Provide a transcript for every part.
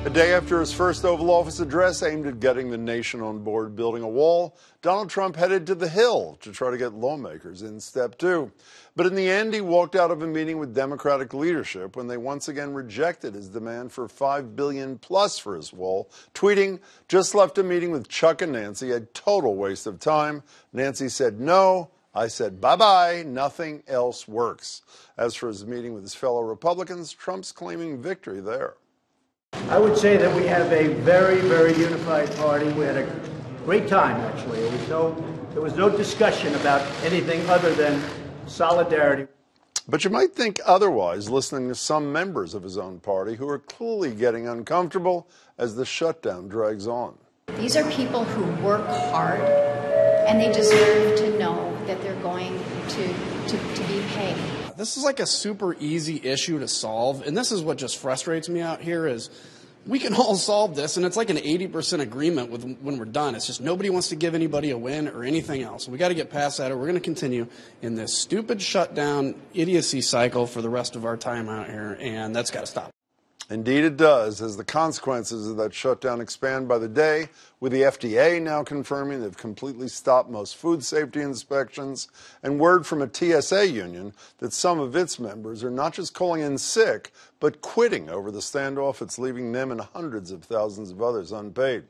A day after his first Oval Office address aimed at getting the nation on board building a wall, Donald Trump headed to the Hill to try to get lawmakers in step two. But in the end, he walked out of a meeting with Democratic leadership when they once again rejected his demand for $5 billion plus for his wall, tweeting, "Just left a meeting with Chuck and Nancy, a total waste of time. Nancy said no. I said bye-bye. Nothing else works." As for his meeting with his fellow Republicans, Trump's claiming victory there. I would say that we have a very, very unified party. We had a great time, actually. There was no discussion about anything other than solidarity. But you might think otherwise, listening to some members of his own party who are clearly getting uncomfortable as the shutdown drags on. These are people who work hard, and they deserve to know that they're going to be paid. This is like a super easy issue to solve, and this is what just frustrates me out here is we can all solve this, and it's like an 80% agreement when we're done. It's just nobody wants to give anybody a win or anything else. We got to get past that, or we're going to continue in this stupid shutdown idiocy cycle for the rest of our time out here, and that's got to stop. Indeed it does, as the consequences of that shutdown expand by the day, with the FDA now confirming they've completely stopped most food safety inspections, and word from a TSA union that some of its members are not just calling in sick, but quitting over the standoff it's leaving them and hundreds of thousands of others unpaid.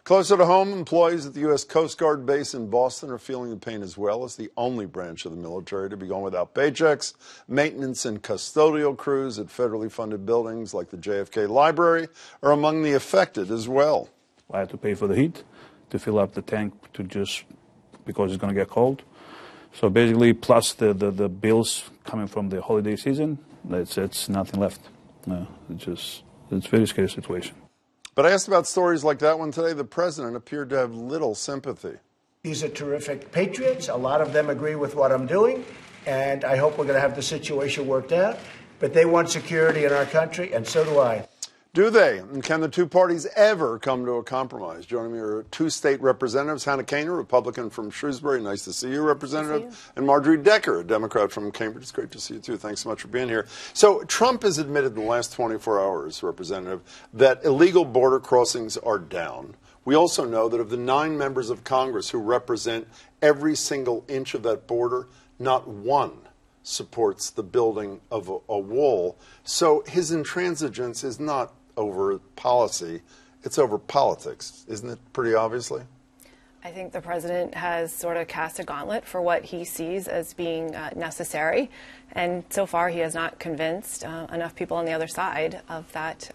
Closer to home, employees at the U.S. Coast Guard base in Boston are feeling the pain as well, as the only branch of the military to be going without paychecks. Maintenance and custodial crews at federally funded buildings like the JFK Library are among the affected as well. I had to pay for the heat, to fill up the tank because it's going to get cold. So basically, plus the bills coming from the holiday season, it's nothing left. It's a very scary situation. But I asked about stories like that one today. The president appeared to have little sympathy. These are terrific patriots. A lot of them agree with what I'm doing, and I hope we're going to have the situation worked out. But they want security in our country, and so do I. Do they? And can the two parties ever come to a compromise? Joining me are two state representatives, Hannah Kane, a Republican from Shrewsbury. Nice to see you, Representative. And Marjorie Decker, a Democrat from Cambridge. It's great to see you, too. Thanks so much for being here. So Trump has admitted in the last 24 hours, Representative, that illegal border crossings are down. We also know that of the 9 members of Congress who represent every single inch of that border, not one supports the building of a wall. So his intransigence is not over policy, it's over politics. Isn't it pretty obviously? I think the president has sort of cast a gauntlet for what he sees as being necessary, and so far he has not convinced enough people on the other side of that,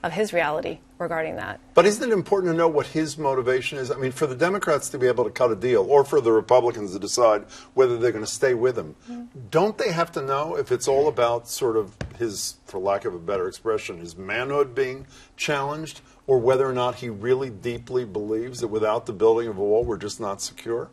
of his reality regarding that. But isn't it important to know what his motivation is? I mean, for the Democrats to be able to cut a deal, or for the Republicans to decide whether they're going to stay with him, don't they have to know if it's all about sort of his, for lack of a better expression, his manhood being challenged, or whether or not he really deeply believes that without the building of a wall, we're just not secure?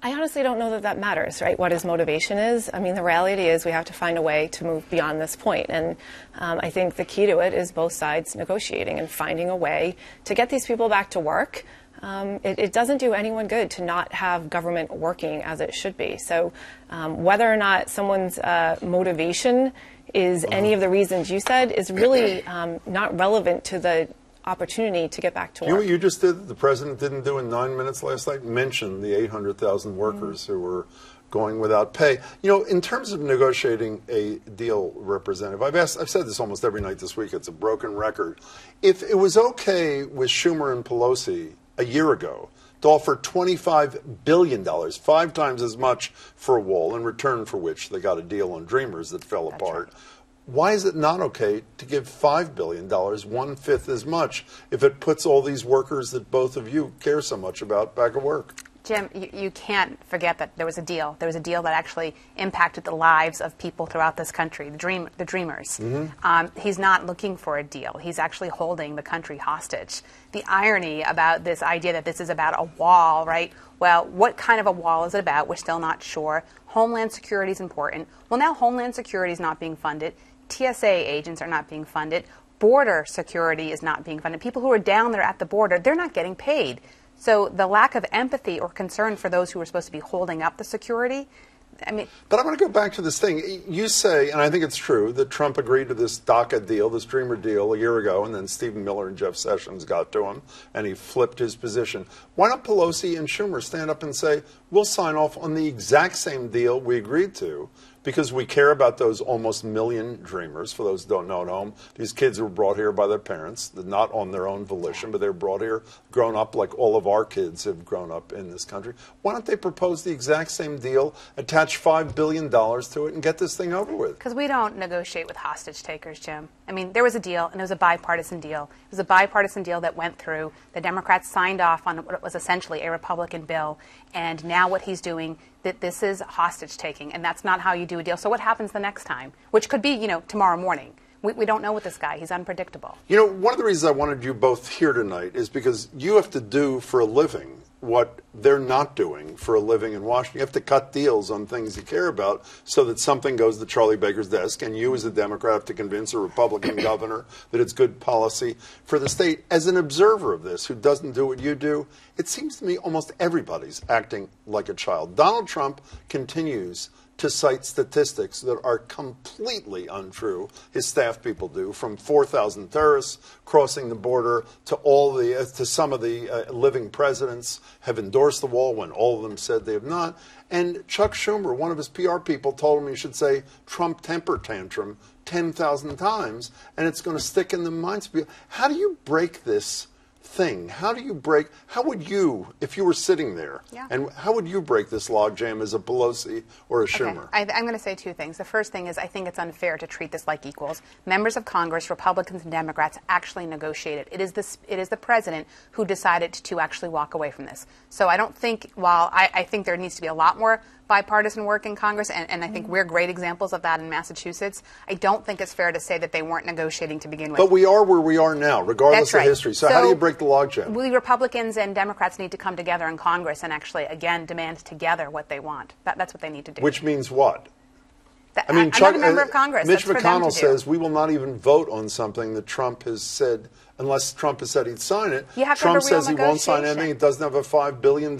I honestly don't know that that matters, right, what his motivation is. I mean, the reality is we have to find a way to move beyond this point. And I think the key to it is both sides negotiating and finding a way to get these people back to work. It doesn't do anyone good to not have government working as it should be. So whether or not someone's motivation is any of the reasons you said is really not relevant to the opportunity to get back to work. You know what you just did, the president didn't do in 9 minutes last night? Mention the 800,000 workers who were going without pay. You know, in terms of negotiating a deal, Representative, I've said this almost every night this week, it's a broken record. If it was okay with Schumer and Pelosi a year ago to offer $25 billion, 5 times as much for a wall, in return for which they got a deal on Dreamers that fell apart, right. Why is it not okay to give $5 billion, 1/5 as much, if it puts all these workers that both of you care so much about back at work? Jim, you can't forget that there was a deal. There was a deal that actually impacted the lives of people throughout this country, the Dreamers. He's not looking for a deal. He's actually holding the country hostage. The irony about this idea that this is about a wall, right? Well, what kind of a wall is it about? We're still not sure. Homeland security is important. Well, now Homeland security is not being funded. TSA agents are not being funded. Border security is not being funded. People who are down there at the border, they're not getting paid. So the lack of empathy or concern for those who are supposed to be holding up the security, I mean, but I'm going to go back to this thing. You say, and I think it's true, that Trump agreed to this DACA deal, this Dreamer deal, a year ago, and then Stephen Miller and Jeff Sessions got to him, and he flipped his position. Why don't Pelosi and Schumer stand up and say, we'll sign off on the exact same deal we agreed to, because we care about those almost million dreamers. For those who don't know at home, these kids were brought here by their parents, not on their own volition, but they were brought here, grown up like all of our kids have grown up in this country. Why don't they propose the exact same deal, attach $5 billion to it, and get this thing over with? Because we don't negotiate with hostage takers, Jim. I mean, there was a deal, and it was a bipartisan deal. It was a bipartisan deal that went through. The Democrats signed off on what was essentially a Republican bill, and now what he's doing, that this is hostage taking, and that's not how you do a deal. So what happens the next time? Which could be, tomorrow morning. We don't know with this guy. He's unpredictable. One of the reasons I wanted you both here tonight is because you have to do for a living what they're not doing for a living in Washington. You have to cut deals on things you care about so that something goes to Charlie Baker's desk, and you as a Democrat have to convince a Republican governor that it's good policy for the state. As an observer of this who doesn't do what you do, it seems to me almost everybody's acting like a child. Donald Trump continues to cite statistics that are completely untrue. His staff people do, from 4,000 terrorists crossing the border to some of the living presidents have endorsed the wall when all of them said they have not. And Chuck Schumer, one of his PR people, told him he should say Trump temper tantrum 10,000 times, and it's going to stick in the minds of people. How do you break this thing? How would you, if you were sitting there, and how would you break this logjam as a Pelosi or a Schumer? Okay. I'm going to say two things. The first thing is I think it's unfair to treat this like equals. Members of Congress, Republicans and Democrats, actually negotiated. It is the president who decided to actually walk away from this. So I don't think, while I think there needs to be a lot more bipartisan work in Congress, and I think we're great examples of that in Massachusetts, I don't think it's fair to say that they weren't negotiating to begin with. But we are where we are now, regardless of history. So how do you break the logjam? We Republicans and Democrats need to come together in Congress and actually, again, demand together what they want. That's what they need to do. Which means what? I'm not a member of Congress. Mitch McConnell says we will not even vote on something that Trump has said, unless Trump has said he'd sign it. Trump says he won't sign anything. It doesn't have a $5 billion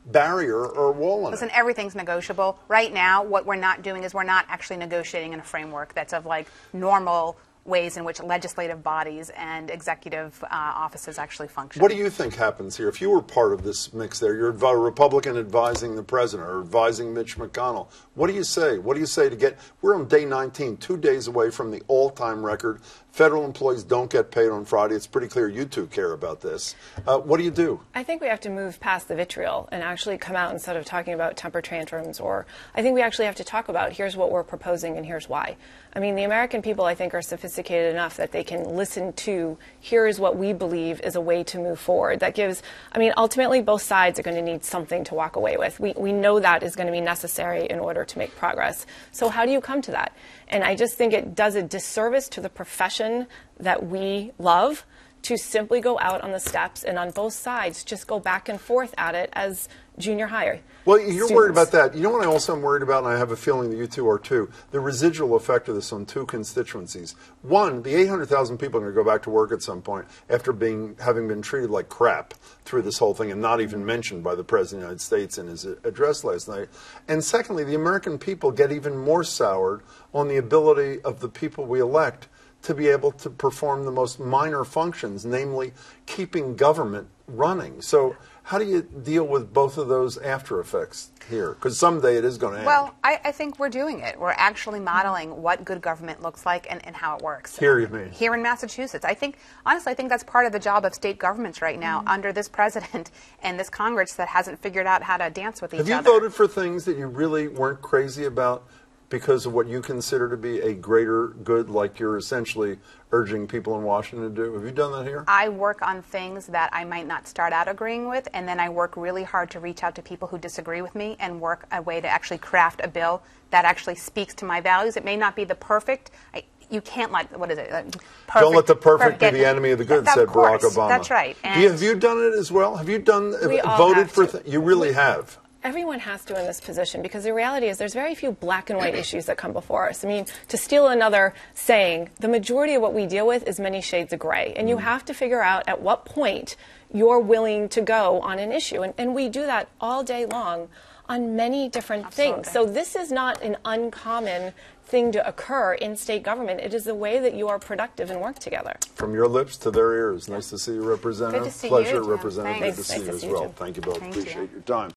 barrier or wall in it. Listen, everything's negotiable. Right now, what we're not doing is we're not actually negotiating in a framework that's of like normal ways in which legislative bodies and executive offices actually function. What do you think happens here? If you were part of this mix there, you're a Republican advising the president or advising Mitch McConnell, what do you say? What do you say to get, we're on day 19, 2 days away from the all-time record. Federal employees don't get paid on Friday. It's pretty clear you two care about this. What do you do? I think we have to move past the vitriol and actually come out instead of talking about temper tantrums, or I think we actually have to talk about here's what we're proposing and here's why. I mean, the American people, I think, are sophisticated enough that they can listen to here is what we believe is a way to move forward. That gives, I mean, ultimately both sides are going to need something to walk away with. We know that is going to be necessary in order to make progress. So how do you come to that? And I just think it does a disservice to the profession that we love to simply go out on the steps and on both sides just go back and forth at it as junior high. Well, you're worried about that. You know what I also am worried about, and I have a feeling that you two are too, the residual effect of this on two constituencies. One, the 800,000 people are going to go back to work at some point after having been treated like crap through this whole thing and not even mentioned by the President of the United States in his address last night. And secondly, the American people get even more soured on the ability of the people we elect to be able to perform the most minor functions, namely keeping government running. So how do you deal with both of those after effects here? Because someday it is going to end. Well, I think we're doing it. We're actually modeling what good government looks like and how it works. Here, you mean? Here in Massachusetts. Honestly, I think that's part of the job of state governments right now under this president and this Congress that hasn't figured out how to dance with each other. Have you voted for things that you really weren't crazy about because of what you consider to be a greater good, like you're essentially urging people in Washington to do? Have you done that here? I work on things that I might not start out agreeing with, and then I work really hard to reach out to people who disagree with me and work a way to actually craft a bill that actually speaks to my values. It may not be the perfect. You can't let, what is it? Perfect, don't let the perfect be the enemy of the good, said Barack Obama. That's right. Have you done it as well? Have you voted for you really have? Everyone has to in this position, because the reality is there's very few black and white issues that come before us. I mean, to steal another saying, the majority of what we deal with is many shades of gray. And you have to figure out at what point you're willing to go on an issue. And we do that all day long on many different Absolutely. things. So this is not an uncommon thing to occur in state government. It is the way that you are productive and work together. From your lips to their ears. Nice to see you, Representative. Good to see Pleasure, you, Jim. Representative. Thanks. Good to see Nice you to as see you, well. Jim. Thank you both. Thank you. Appreciate your time.